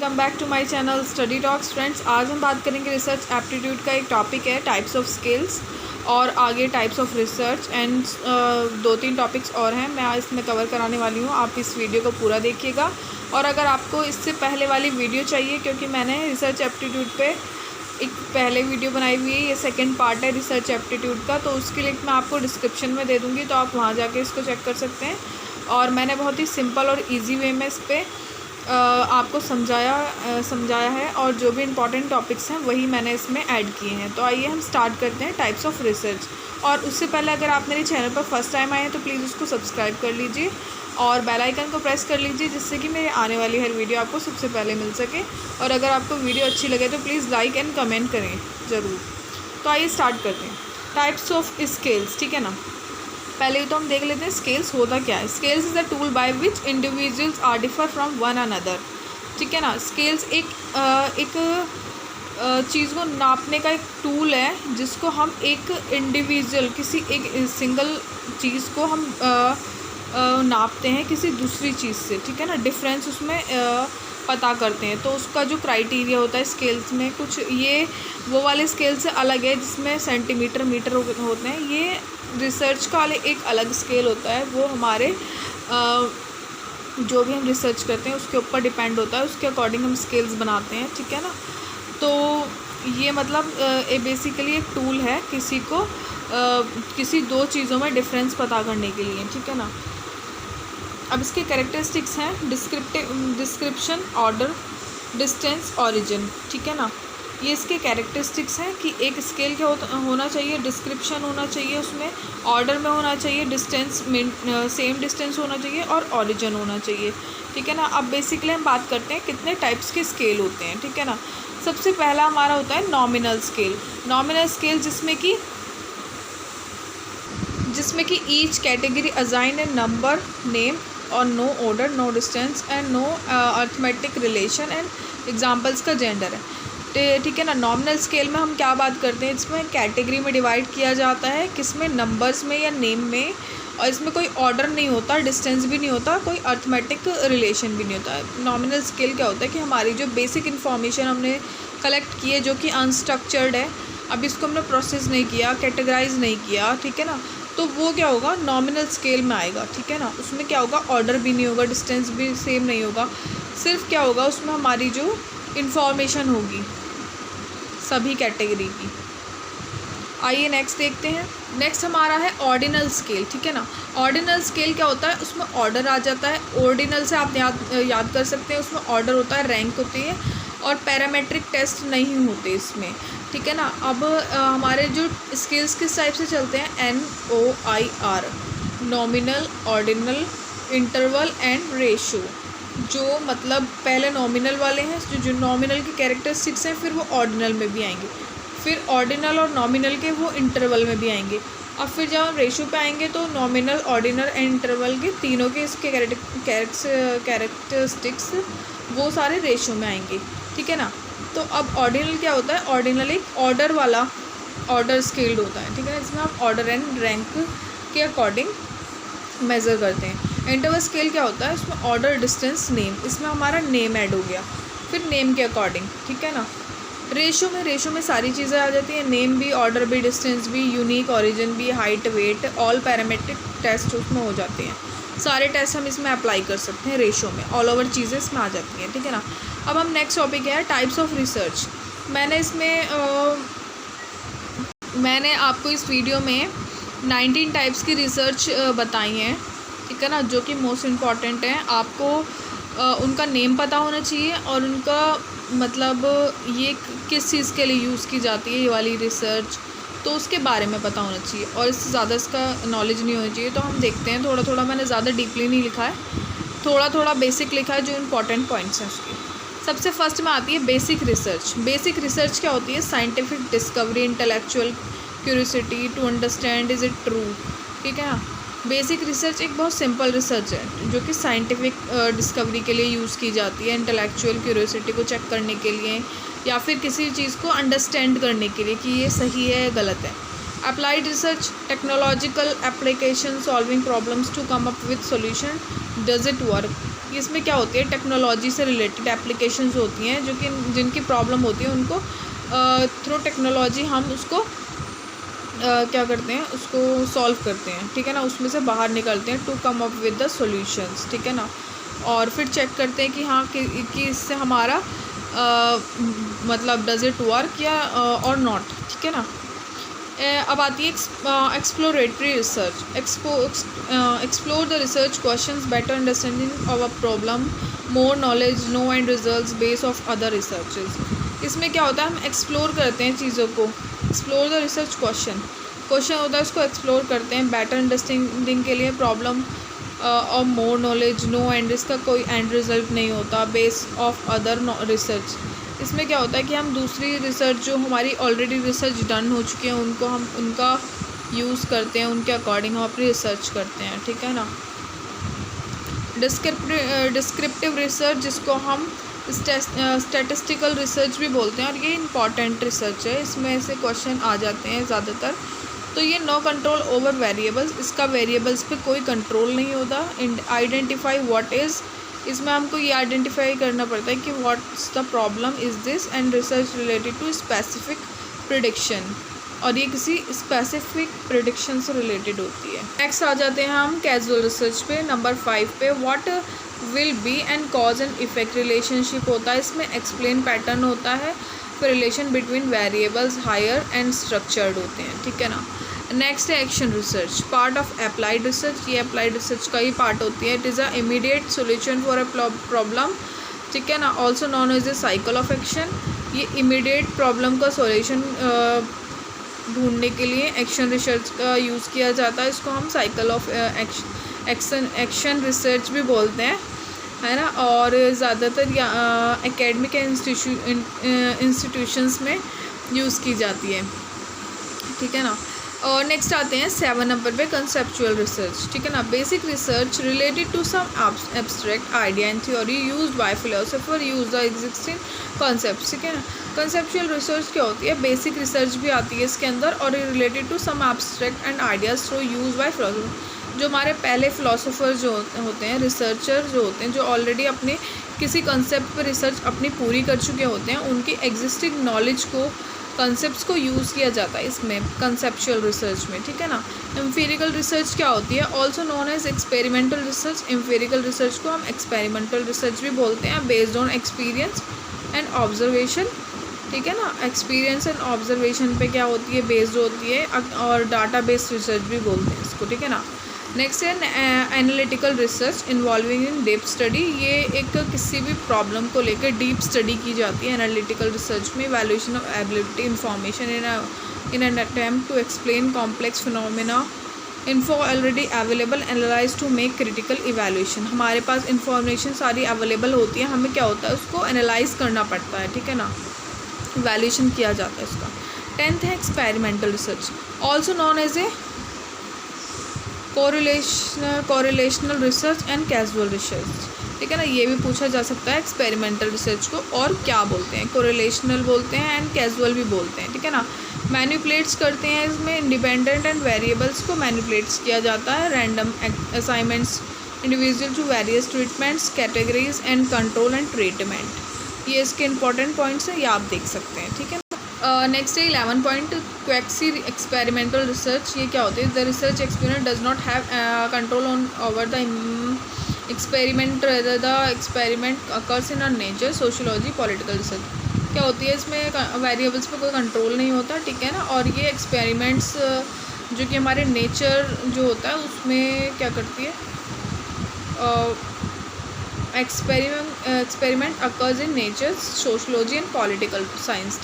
Welcome back to my channel Study Talks. Friends, आज हम बात करेंगे रिसर्च एप्टीट्यूड का। एक टॉपिक है टाइप्स ऑफ स्किल्स और आगे types of research and 2-3 topics और हैं मैं इसमें कवर कराने वाली हूँ। आप इस वीडियो को पूरा देखिएगा। और अगर आपको इससे पहले वाली वीडियो चाहिए, क्योंकि मैंने रिसर्च एप्टीट्यूड पे एक पहले वीडियो बनाई हुई है, ये सेकंड पार्ट है रिसर्च एप्टीट्यूड का, तो उसकी लिंक मैं आपको डिस्क्रिप्शन में दे दूँगी, तो आप वहाँ जाके इसको चेक कर सकते हैं। और मैंने बहुत ही सिंपल और इजी वे में इस पर आपको समझाया है, और जो भी इम्पॉर्टेंट टॉपिक्स हैं वही मैंने इसमें ऐड किए हैं। तो आइए हम स्टार्ट करते हैं टाइप्स ऑफ रिसर्च। और उससे पहले अगर आप मेरे चैनल पर फर्स्ट टाइम आए हैं तो प्लीज़ उसको सब्सक्राइब कर लीजिए और बेल आइकन को प्रेस कर लीजिए, जिससे कि मेरे आने वाली हर वीडियो आपको सबसे पहले मिल सके। और अगर आपको वीडियो अच्छी लगे तो प्लीज़ लाइक एंड कमेंट करें ज़रूर। तो आइए स्टार्ट करते हैं टाइप्स ऑफ स्किल्स। ठीक है ना, पहले तो हम देख लेते हैं स्केल्स होता क्या है। Scales is a tool by which individuals are differ from one another. ठीक है ना, स्केल्स एक चीज़ को नापने का एक टूल है, जिसको हम एक इंडिविजुअल किसी एक सिंगल चीज़ को हम नापते हैं किसी दूसरी चीज़ से। ठीक है ना, डिफरेंस उसमें पता करते हैं। तो उसका जो क्राइटेरिया होता है स्केल्स में, कुछ ये वो वाले स्केल से अलग है जिसमें सेंटीमीटर मीटर होते हैं। ये रिसर्च का एक अलग स्केल होता है, वो हमारे जो भी हम रिसर्च करते हैं उसके ऊपर डिपेंड होता है, उसके अकॉर्डिंग हम स्केल्स बनाते हैं। ठीक है ना, तो ये मतलब बेसिकली एक टूल है किसी दो चीज़ों में डिफरेंस पता करने के लिए। ठीक है ना, अब इसके कैरेक्टरिस्टिक्स हैं डिस्क्रिप्शन, ऑर्डर, डिस्टेंस, ऑरिजिन। ठीक है ना, ये इसके कैरेक्टरिस्टिक्स हैं कि एक स्केल क्या होना चाहिए, डिस्क्रिप्शन होना चाहिए, उसमें ऑर्डर में होना चाहिए, डिस्टेंस सेम डिस्टेंस होना चाहिए, और ऑरिजिन होना चाहिए। ठीक है ना, अब बेसिकली हम बात करते हैं कितने टाइप्स के स्केल होते हैं। ठीक है ना, सबसे पहला हमारा होता है नॉमिनल स्केल। नॉमिनल स्केल जिसमें कि each category assign a number, name और no order, no distance and no arithmetic relation and examples का जेंडर है। ठीक है ना, नॉमिनल स्केल में हम क्या बात करते हैं, इसमें कैटेगरी में डिवाइड किया जाता है, किसमें नंबर्स में या नेम में, और इसमें कोई ऑर्डर नहीं होता, डिस्टेंस भी नहीं होता, कोई अर्थमेटिक रिलेशन भी नहीं होता। नॉमिनल स्केल क्या होता है कि हमारी जो बेसिक इन्फॉर्मेशन हमने कलेक्ट की है, जो कि अनस्ट्रक्चर्ड है, अब इसको हमने प्रोसेस नहीं किया, कैटेगराइज नहीं किया, ठीक है ना, तो वो क्या होगा, नॉमिनल स्केल में आएगा। ठीक है ना, उसमें क्या होगा, ऑर्डर भी नहीं होगा, डिस्टेंस भी सेम नहीं होगा, सिर्फ क्या होगा, उसमें हमारी जो इन्फॉर्मेशन होगी सभी कैटेगरी की। आइए नेक्स्ट देखते हैं। नेक्स्ट हमारा है ऑर्डिनल स्केल। ठीक है ना, ऑर्डिनल स्केल क्या होता है, उसमें ऑर्डर आ जाता है। ऑर्डिनल से आप याद कर सकते हैं, उसमें ऑर्डर होता है, रैंक होती है, और पैरामेट्रिक टेस्ट नहीं होते इसमें। ठीक है ना, अब हमारे जो स्केल्स किस टाइप से चलते हैं, NOIR, nominal, ordinal, interval and ratio. जो मतलब पहले नॉमिनल वाले हैं, जो नॉमिनल के कैरेक्टरिस्टिक्स हैं, फिर वो ऑर्डिनल में भी आएंगे, फिर ऑर्डिनल और नॉमिनल के वो इंटरवल में भी आएंगे। अब फिर जब हम रेशो पे आएंगे तो नॉमिनल, ऑर्डिनल एंड इंटरवल के तीनों के इसके कैरेक्टरिस्टिक्स वो सारे रेशो में आएंगे। ठीक है ना, तो अब ऑर्डिनल क्या होता है, ऑर्डिनल एक ऑर्डर वाला ऑर्डर स्केल्ड होता है। ठीक है ना, इसमें आप ऑर्डर एंड रैंक के अकॉर्डिंग मेज़र करते हैं। इंटरवल स्केल क्या होता है, इसमें ऑर्डर, डिस्टेंस, नेम, इसमें हमारा नेम ऐड हो गया, फिर नेम के अकॉर्डिंग। ठीक है ना, रेशो में सारी चीज़ें आ जाती हैं, नेम भी, ऑर्डर भी, डिस्टेंस भी, यूनिक, ऑरिजिन भी, height, weight, all parametric test उसमें हो जाते हैं। सारे टेस्ट हम इसमें अप्लाई कर सकते हैं रेशो में, ऑल ओवर चीज़ें इसमें आ जाती हैं। ठीक है ना, अब हम नेक्स्ट टॉपिक है टाइप्स ऑफ रिसर्च। मैंने आपको इस वीडियो में 19 टाइप्स की रिसर्च बताई हैं। ठीक है ना, जो कि मोस्ट इम्पॉर्टेंट है। आपको उनका नेम पता होना चाहिए, और उनका मतलब ये किस चीज़ के लिए यूज़ की जाती है ये वाली रिसर्च, तो उसके बारे में पता होना चाहिए, और इससे ज़्यादा इसका नॉलेज नहीं होना चाहिए। तो हम देखते हैं, थोड़ा थोड़ा, मैंने ज़्यादा डीपली नहीं लिखा है, थोड़ा थोड़ा बेसिक लिखा है, जो इम्पॉर्टेंट पॉइंट्स हैं उसके। सबसे फर्स्ट में आती है बेसिक रिसर्च। बेसिक रिसर्च क्या होती है, scientific discovery, intellectual curiosity to understand is it true. ठीक है ना, बेसिक रिसर्च एक बहुत सिंपल रिसर्च है, जो कि साइंटिफिक डिस्कवरी के लिए यूज़ की जाती है, इंटेलेक्चुअल क्यूरियोसिटी को चेक करने के लिए, या फिर किसी चीज़ को अंडरस्टैंड करने के लिए कि ये सही है या गलत है। Applied research, technological application, solving problems to come up with solution, does it work. ये इसमें क्या होती है, टेक्नोलॉजी से रिलेटेड एप्लीकेशंस होती हैं जो कि जिनकी प्रॉब्लम होती है उनको थ्रू टेक्नोलॉजी हम उसको क्या करते हैं, उसको सॉल्व करते हैं, ठीक है ना, उसमें से बाहर निकलते हैं to come up with the solutions, ठीक है ना। और फिर चेक करते हैं कि हाँ कि इससे हमारा मतलब डज इट वर्क या और नॉट, ठीक है ना। अब आती है exploratory research. Explore the research questions, better understanding of a problem, more knowledge, no and results base of other researches. इसमें क्या होता है, हम एक्सप्लोर करते हैं चीज़ों को, एक्सप्लोर द रिसर्च क्वेश्चन होता है उसको एक्सप्लोर करते हैं बेटर अंडरस्टैंडिंग के लिए, प्रॉब्लम और मोर नॉलेज, नो एंड, इसका कोई एंड रिजल्ट नहीं होता, बेस ऑफ अदर रिसर्च। इसमें क्या होता है कि हम दूसरी रिसर्च जो हमारी ऑलरेडी रिसर्च डन हो चुकी है उनको हम उनका यूज़ करते हैं, उनके अकॉर्डिंग हम अपनी रिसर्च करते हैं, ठीक है ना। डिस्क्रिप्टिव रिसर्च जिसको हम स्टैटिस्टिकल रिसर्च भी बोलते हैं, और ये इंपॉर्टेंट रिसर्च है, इसमें से क्वेश्चन आ जाते हैं ज़्यादातर। तो ये नो कंट्रोल ओवर वेरिएबल्स, इसका वेरिएबल्स पे कोई कंट्रोल नहीं होता। आइडेंटिफाई व्हाट इज़, इसमें हमको ये आइडेंटिफाई करना पड़ता है कि what's the problem is this, and research related to specific prediction, और ये किसी स्पेसिफिक प्रिडिक्शन से रिलेटेड होती है। नेक्स्ट आ जाते हैं हम कैजुअल रिसर्च पे, नंबर 5 पे। What will be and cause and effect relationship होता है, इसमें एक्सप्लेन पैटर्न होता है, फिर relation between variables higher and structured होते हैं, ठीक है ना। नेक्स्ट है action research, part of applied research, ये अप्लाइड रिसर्च का ही पार्ट होती है। It is a immediate solution for a problem, ठीक है ना, also known as a cycle of action. ये इमीडिएट प्रॉब्लम का सोल्यूशन ढूंढने के लिए एक्शन रिसर्च का यूज़ किया जाता है, इसको हम साइकिल ऑफ एक्शन रिसर्च भी बोलते हैं, है ना। और ज़्यादातर एकेडमिक इंस्टीट्यूशंस में यूज़ की जाती है, ठीक है ना। और नेक्स्ट आते हैं 7 नंबर पे, कंसेप्चुअल रिसर्च, ठीक है ना। Basic research related to some abstract idea and theory used by philosopher use the existing concepts, ठीक है ना। कंसेप्चुअल रिसर्च क्या होती है, बेसिक रिसर्च भी आती है इसके अंदर, और related to some abstract and ideas through use by philosopher. जो हमारे पहले फिलोसोफर जो होते हैं, रिसर्चर जो होते हैं, जो ऑलरेडी अपने किसी कंसेप्ट पर रिसर्च अपनी पूरी कर चुके होते हैं, उनकी एग्जिस्टिंग नॉलेज को, कंसेप्ट्स को यूज़ किया जाता है इसमें कंसेप्चुअल रिसर्च में, ठीक है ना। एम्पिरिकल रिसर्च क्या होती है, also known as experimental research. Empirical research को हम एक्सपेरिमेंटल रिसर्च भी बोलते हैं, based on experience and observation, ठीक है ना। एक्सपीरियंस एंड ऑब्जर्वेशन पे क्या होती है, बेस्ड होती है, और डाटा बेस्ड रिसर्च भी बोलते हैं इसको, ठीक है ना। नेक्स्ट है analytical research involving in deep study. ये एक किसी भी प्रॉब्लम को लेकर डीप स्टडी की जाती है एनालिटिकल रिसर्च में। Valuation of ability information in an attempt to explain complex phenomena, info already available, analyse to make critical evaluation. हमारे पास इंफॉर्मेशन सारी अवेलेबल होती है, हमें क्या होता है उसको एनालाइज करना पड़ता है, ठीक है ना, वैल्यूएशन किया जाता है उसका। 10th है experimental research, also known as a correlational research and casual research, ठीक है ना। ये भी पूछा जा सकता है एक्सपेरिमेंटल रिसर्च को और क्या बोलते हैं, कोरिलेशनल बोलते हैं एंड कैजुअल भी बोलते हैं, ठीक है ना। मैनिपुलेट्स करते हैं इसमें इंडिपेंडेंट एंड वेरिएबल्स को मैनिपुलेट्स किया जाता है, random assignments individual to various treatments, categories and control and treatment. ये इसके इंपॉर्टेंट पॉइंट्स हैं, ये आप देख सकते हैं, ठीक है। नेक्स्ट है 11 पॉइंट, क्वेक्सी एक्सपेरिमेंटल रिसर्च। ये क्या होती है, the research experiment does not have control on over the experiment, the experiment occurs in a nature, sociology, political research. क्या होती है, इसमें वेरिएबल्स पे कोई कंट्रोल नहीं होता, ठीक है ना। और ये एक्सपेरिमेंट्स जो कि हमारे नेचर जो होता है उसमें क्या करती है, experiment occurs in nature, sociology and political science.